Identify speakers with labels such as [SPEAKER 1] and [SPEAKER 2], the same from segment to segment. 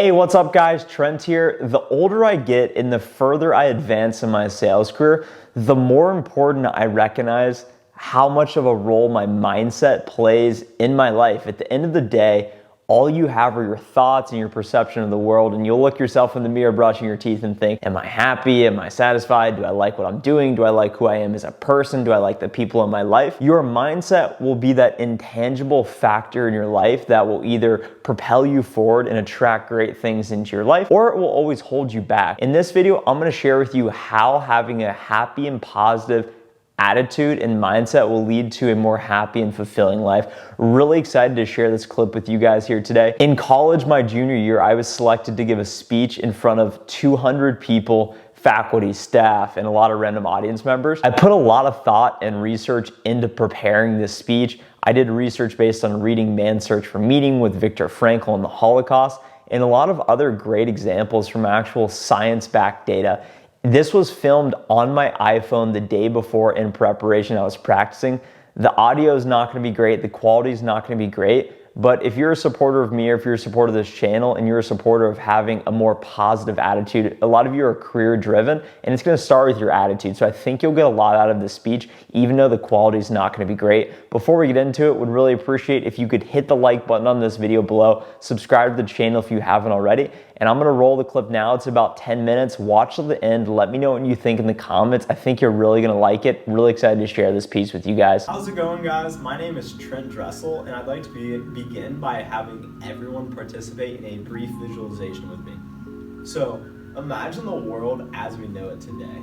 [SPEAKER 1] Hey, what's up guys? Trent here. The older I get and the further I advance in my sales career, the more important I recognize how much of a role my mindset plays in my life. At the end of the day, all you have are your thoughts and your perception of the world, and you'll look yourself in the mirror brushing your teeth and think, am I happy? Am I satisfied? Do I like what I'm doing? Do I like who I am as a person? Do I like the people in my life? Your mindset will be that intangible factor in your life that will either propel you forward and attract great things into your life, or it will always hold you back. In this video, I'm gonna share with you how having a happy and positive attitude and mindset will lead to a more happy and fulfilling life. Really excited to share this clip with you guys here today. In college, my junior year, I was selected to give a speech in front of 200 people, faculty, staff, and a lot of random audience members. I put a lot of thought and research into preparing this speech. I did research based on reading Man's Search for Meaning with Viktor Frankel and the Holocaust, and a lot of other great examples from actual science-backed data. This was filmed on my iPhone the day before in preparation. I was practicing. The audio is not going to be great. The quality is not going to be great. But if you're a supporter of me, or if you're a supporter of this channel and you're a supporter of having a more positive attitude, a lot of you are career driven and it's going to start with your attitude. So I think you'll get a lot out of this speech, even though the quality is not going to be great. Before we get into it, would really appreciate if you could hit the like button on this video below, subscribe to the channel if you haven't already, and I'm going to roll the clip now. It's about 10 minutes. Watch till the end. Let me know what you think in the comments. I think you're really going to like it. Really excited to share this piece with you guys.
[SPEAKER 2] How's it going, guys? My name is Trent Dressel, and I'd like to begin by having everyone participate in a brief visualization with me. So, imagine the world as we know it today.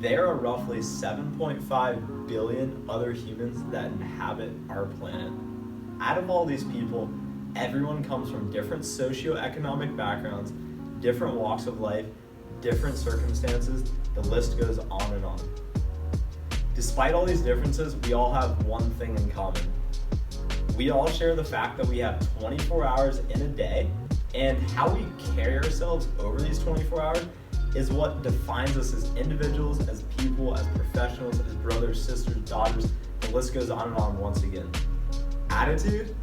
[SPEAKER 2] There are roughly 7.5 billion other humans that inhabit our planet. Out of all these people, everyone comes from different socioeconomic backgrounds, different walks of life, different circumstances. The list goes on and on. Despite all these differences, we all have one thing in common. We all share the fact that we have 24 hours in a day, and how we carry ourselves over these 24 hours is what defines us as individuals, as people, as professionals, as brothers, sisters, daughters. The list goes on and on once again. Attitude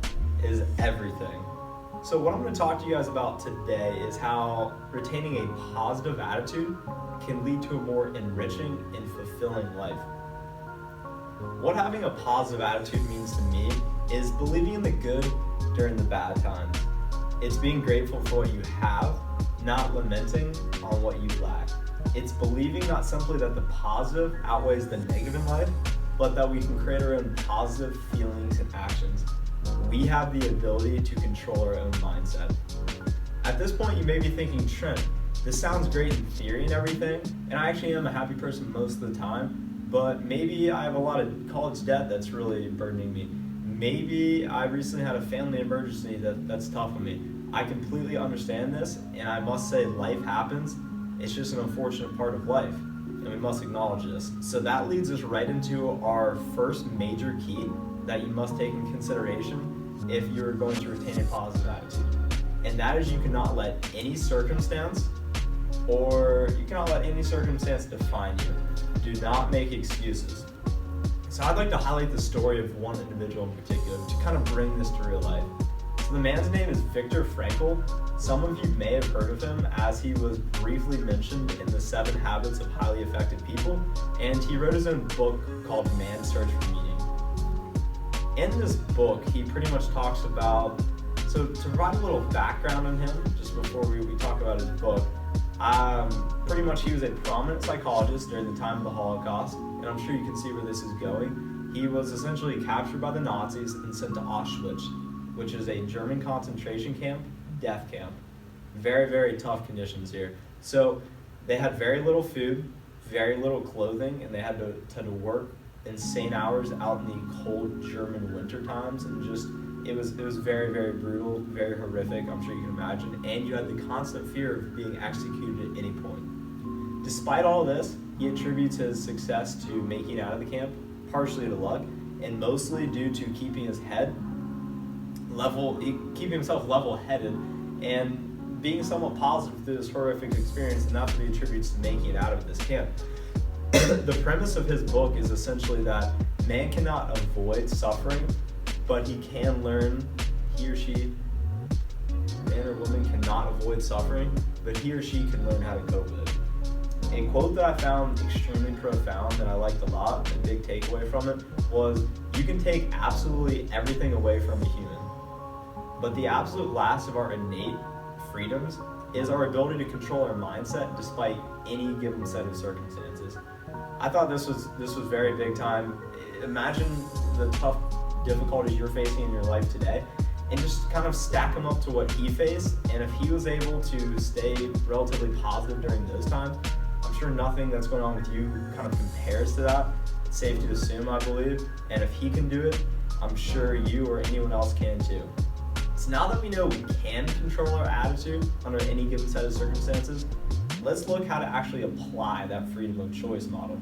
[SPEAKER 2] is everything. So what I'm going to talk to you guys about today is how retaining a positive attitude can lead to a more enriching and fulfilling life. What having a positive attitude means to me is believing in the good during the bad times. It's being grateful for what you have, not lamenting on what you lack. It's believing not simply that the positive outweighs the negative in life, but that we can create our own positive feelings and actions. We have the ability to control our own mindset. At this point, you may be thinking, Trent, this sounds great in theory and everything, and I actually am a happy person most of the time, but maybe I have a lot of college debt that's really burdening me. Maybe I recently had a family emergency that's tough on me. I completely understand this, and I must say life happens. It's just an unfortunate part of life, and we must acknowledge this. So that leads us right into our first major key that you must take in consideration if you're going to retain a positive attitude. And that is, you cannot let any circumstance define you. Do not make excuses. So I'd like to highlight the story of one individual in particular to kind of bring this to real life. So the man's name is Viktor Frankel. Some of you may have heard of him as he was briefly mentioned in the 7 Habits of Highly Effective People, and he wrote his own book called Man's Search for Meaning. In this book, he pretty much talks about, so to provide a little background on him, just before we talk about his book, pretty much he was a prominent psychologist during the time of the Holocaust, and I'm sure you can see where this is going. He was essentially captured by the Nazis and sent to Auschwitz, which is a German concentration camp, death camp. Very, very tough conditions here. So they had very little food, very little clothing, and they had to work insane hours out in the cold German winter times, and just it was very, very brutal, very horrific, I'm sure you can imagine, and you had the constant fear of being executed at any point. Despite all this, he attributes his success to making it out of the camp partially to luck, and mostly due to keeping himself level-headed and being somewhat positive through this horrific experience, and that's what he attributes to making it out of this camp. The premise of his book is essentially that man cannot avoid suffering, but he can learn, he or she, man, man or woman cannot avoid suffering, but he or she can learn how to cope with it. A quote that I found extremely profound and I liked a lot, a big takeaway from it, was you can take absolutely everything away from a human, but the absolute last of our innate freedoms is our ability to control our mindset despite any given set of circumstances. I thought this was very big time. Imagine the tough difficulties you're facing in your life today and just kind of stack them up to what he faced, and if he was able to stay relatively positive during those times, I'm sure nothing that's going on with you kind of compares to that. It's safe to assume, I believe, and if he can do it, I'm sure you or anyone else can too. So now that we know we can control our attitude under any given set of circumstances, let's look how to actually apply that freedom of choice model.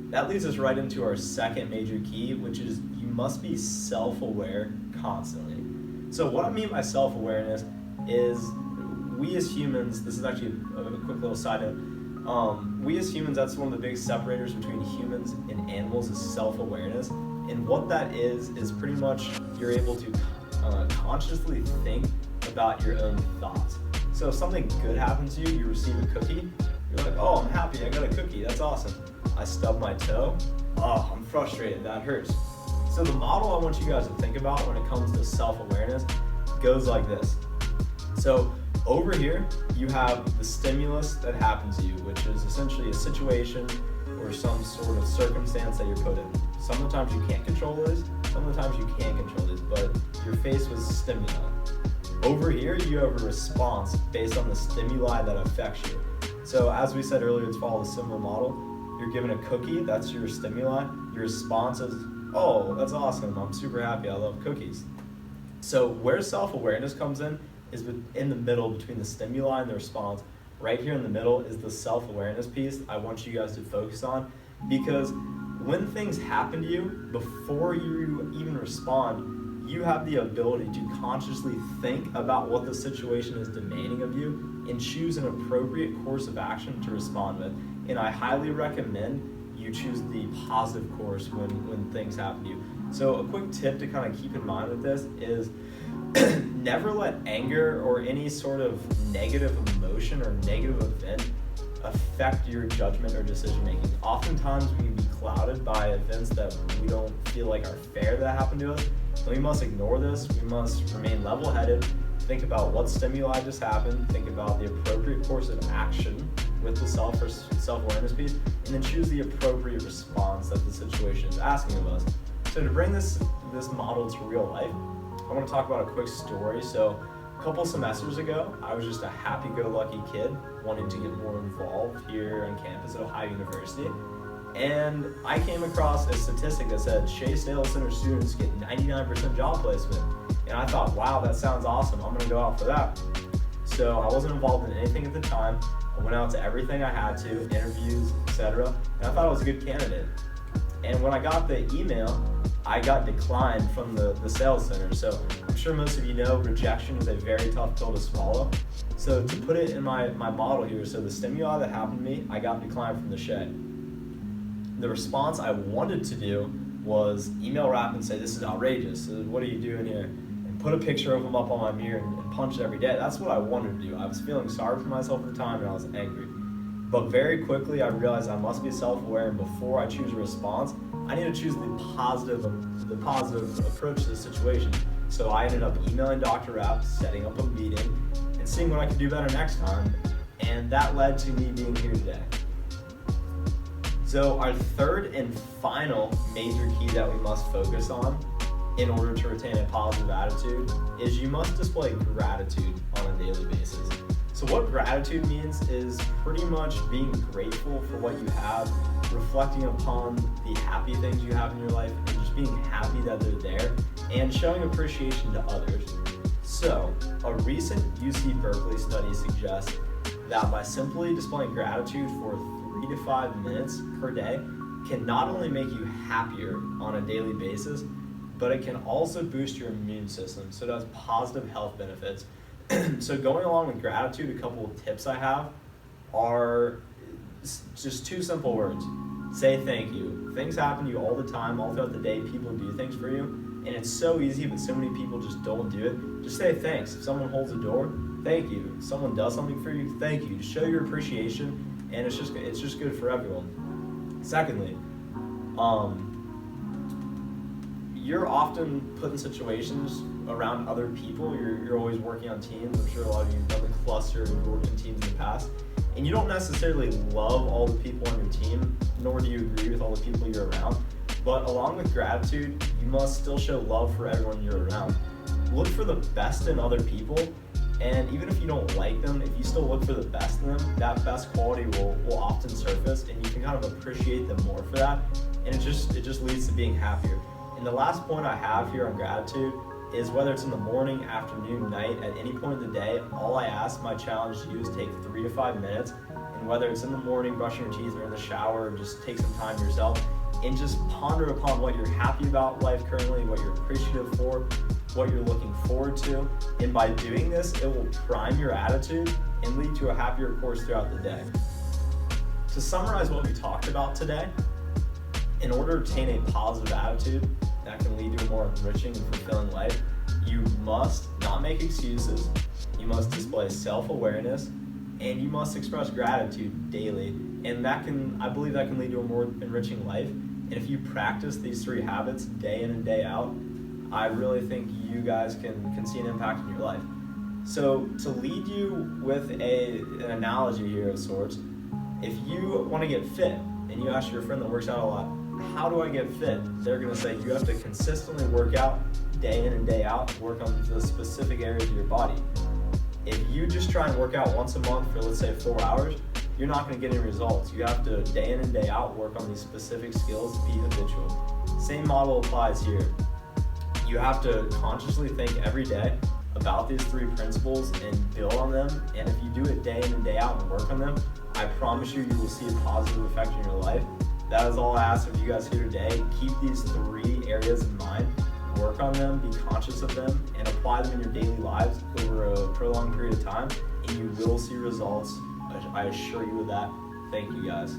[SPEAKER 2] That leads us right into our second major key, which is you must be self-aware constantly. So what I mean by self-awareness is we as humans, this is actually a quick little side note, we as humans, that's one of the big separators between humans and animals is self-awareness. And what that is pretty much you're able to consciously think about your own thoughts. So if something good happens to you, you receive a cookie, you're like, oh, I'm happy, I got a cookie, that's awesome. I stub my toe, oh, I'm frustrated, that hurts. So the model I want you guys to think about when it comes to self-awareness goes like this. So over here, you have the stimulus that happens to you, which is essentially a situation or some sort of circumstance that you're put in. Some of the times you can't control this, some of the times you can control this, but you're faced with stimuli. Over here, you have a response based on the stimuli that affects you. So as we said earlier, it's follow the similar model. You're given a cookie, that's your stimuli. Your response is, oh, that's awesome, I'm super happy, I love cookies. So where self-awareness comes in is in the middle between the stimuli and the response. Right here in the middle is the self-awareness piece I want you guys to focus on, because when things happen to you, before you even respond, you have the ability to consciously think about what the situation is demanding of you and choose an appropriate course of action to respond with. And I highly recommend you choose the positive course when things happen to you. So a quick tip to kind of keep in mind with this is never let anger or any sort of negative emotion or negative event affect your judgment or decision making. Oftentimes we can be clouded by events that we don't feel like are fair that happen to us. And we must ignore this. We must remain level-headed, think about what stimuli just happened, think about the appropriate course of action with the self-awareness piece, and then choose the appropriate response that the situation is asking of us. So to bring this model to real life, I want to talk about a quick story. So a couple semesters ago, I was just a happy-go-lucky kid wanting to get more involved here on campus at Ohio University. And I came across a statistic that said Shea Sales Center students get 99% job placement. And I thought, wow, that sounds awesome. I'm gonna go out for that. So I wasn't involved in anything at the time. I went out to everything I had to, interviews, etc. And I thought I was a good candidate. And when I got the email, I got declined from the sales center. So I'm sure most of you know rejection is a very tough pill to swallow. So to put it in my model here, so the stimuli that happened to me, I got declined from the Shea. The response I wanted to do was email Rap and say, this is outrageous, what are you doing here? And put a picture of him up on my mirror and punch it every day. That's what I wanted to do. I was feeling sorry for myself at the time and I was angry. But very quickly I realized I must be self-aware, and before I choose a response, I need to choose the positive approach to the situation. So I ended up emailing Dr. Rapp, setting up a meeting, and seeing what I could do better next time. And that led to me being here today. So our third and final major key that we must focus on in order to retain a positive attitude is you must display gratitude on a daily basis. So what gratitude means is pretty much being grateful for what you have, reflecting upon the happy things you have in your life, and just being happy that they're there, and showing appreciation to others. So a recent UC Berkeley study suggests that by simply displaying gratitude for 3 to 5 minutes per day can not only make you happier on a daily basis, but it can also boost your immune system. So it has positive health benefits. So going along with gratitude, a couple of tips I have are just 2 simple words. Say thank you. Things happen to you all the time, all throughout the day. People do things for you. And it's so easy, but so many people just don't do it. Just say thanks. If someone holds a door, thank you. If someone does something for you, thank you. Just show your appreciation, and it's just good for everyone. Secondly, you're often put in situations around other people. You're always working on teams. I'm sure a lot of you have done the cluster and worked in teams in the past. And you don't necessarily love all the people on your team, nor do you agree with all the people you're around. But along with gratitude, you must still show love for everyone you're around. Look for the best in other people, and even if you don't like them, if you still look for the best in them, that best quality will often surface, and you can kind of appreciate them more for that, and it just leads to being happier. And the last point I have here on gratitude is whether it's in the morning, afternoon, night, at any point of the day, all I ask, my challenge to you is take 3 to 5 minutes, and whether it's in the morning, brushing your teeth, or in the shower, just take some time yourself, and just ponder upon what you're happy about life currently, what you're appreciative for, what you're looking forward to. And by doing this, it will prime your attitude and lead to a happier course throughout the day. To summarize what we talked about today, in order to obtain a positive attitude that can lead to a more enriching and fulfilling life, you must not make excuses, you must display self-awareness, and you must express gratitude daily. And I believe that can lead to a more enriching life. And if you practice these 3 habits day in and day out, I really think you guys can see an impact in your life. So to lead you with an analogy here of sorts, if you want to get fit and you ask your friend that works out a lot, how do I get fit? They're going to say you have to consistently work out day in and day out, work on the specific areas of your body. If you just try and work out once a month for, let's say, 4 hours, you're not going to get any results. You have to, day in and day out, work on these specific skills, be habitual. Same model applies here. You have to consciously think every day about these 3 principles and build on them. And if you do it day in and day out and work on them, I promise you will see a positive effect in your life. That is all I ask of you guys here today. Keep these 3 areas in mind, work on them, be conscious of them, and apply them in your daily lives over a prolonged period of time, and you will see results. I assure you of that. Thank you guys.